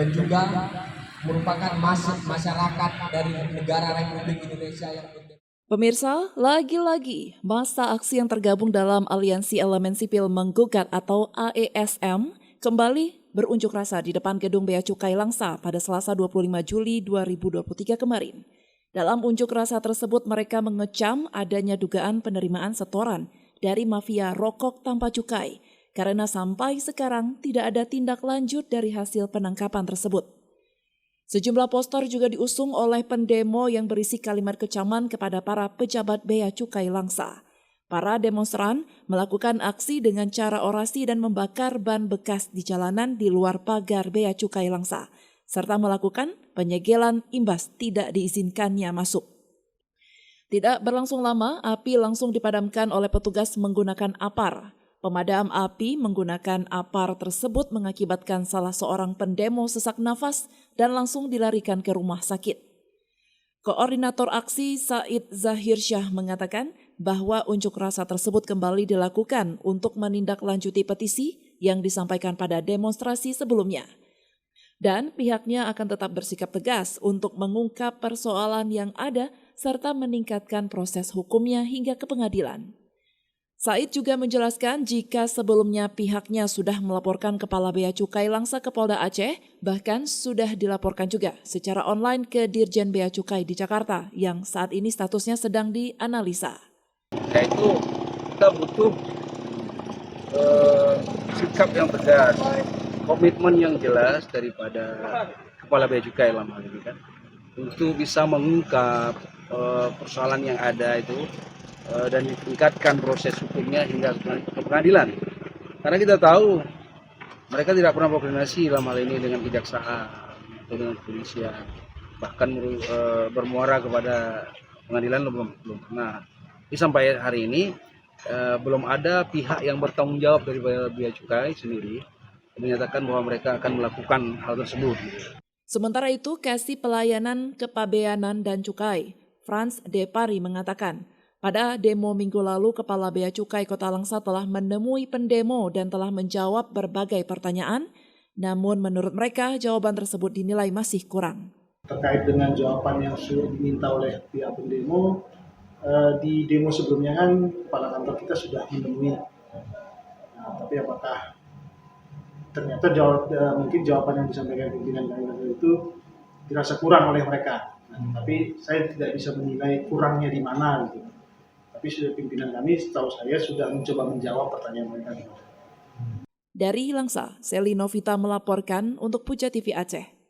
dan juga merupakan masyarakat dari negara Republik Indonesia yang Pemirsa, lagi-lagi masa aksi yang tergabung dalam Aliansi Elemen Sipil Menggugat atau AESM kembali berunjuk rasa di depan gedung Bea Cukai Langsa pada Selasa 25 Juli 2023 kemarin. Dalam unjuk rasa tersebut mereka mengecam adanya dugaan penerimaan setoran dari mafia rokok tanpa cukai karena sampai sekarang tidak ada tindak lanjut dari hasil penangkapan tersebut. Sejumlah poster juga diusung oleh pendemo yang berisi kalimat kecaman kepada para pejabat Bea Cukai Langsa. Para demonstran melakukan aksi dengan cara orasi dan membakar ban bekas di jalanan di luar pagar Bea Cukai Langsa, serta melakukan penyegelan imbas tidak diizinkannya masuk. Tidak berlangsung lama, api langsung dipadamkan oleh petugas menggunakan apar. Pemadam api menggunakan apar tersebut mengakibatkan salah seorang pendemo sesak nafas dan langsung dilarikan ke rumah sakit. Koordinator aksi Said Zahir Syah mengatakan bahwa unjuk rasa tersebut kembali dilakukan untuk menindaklanjuti petisi yang disampaikan pada demonstrasi sebelumnya. Dan pihaknya akan tetap bersikap tegas untuk mengungkap persoalan yang ada serta meningkatkan proses hukumnya hingga ke pengadilan. Said juga menjelaskan jika sebelumnya pihaknya sudah melaporkan Kepala Bea Cukai Langsa ke Polda Aceh, bahkan sudah dilaporkan juga secara online ke Dirjen Bea Cukai di Jakarta yang saat ini statusnya sedang dianalisa. Yaitu kita butuh sikap yang tegas, komitmen yang jelas daripada Kepala Bea Cukai dalam hal ini kan, untuk bisa mengungkap persoalan yang ada itu dan ditingkatkan proses hukumnya hingga ke pengadilan. Karena kita tahu mereka tidak pernah berkoordinasi dalam hal ini dengan kejaksaan atau dengan kepolisian, bahkan bermuara kepada pengadilan belum pernah. Jadi sampai hari ini belum ada pihak yang bertanggung jawab dari Bea Cukai sendiri menyatakan bahwa mereka akan melakukan hal tersebut. Sementara itu, Kasih Pelayanan Kepabeanan dan Cukai, Frans Depari mengatakan, pada demo minggu lalu, Kepala Bea Cukai Kota Langsa telah menemui pendemo dan telah menjawab berbagai pertanyaan, namun menurut mereka jawaban tersebut dinilai masih kurang. Terkait dengan jawaban yang sudah diminta oleh pihak pendemo, di demo sebelumnya kan kepala kantor kita sudah menemui. Nah, tapi apakah ternyata mungkin jawaban yang disampaikan pimpinan kami itu dirasa kurang oleh mereka. Nah, tapi saya tidak bisa menilai kurangnya di mana gitu. Tapi sudah pimpinan kami, setahu saya sudah mencoba menjawab pertanyaan mereka. Dari Langsa, Seli Novita melaporkan untuk Puja TV Aceh.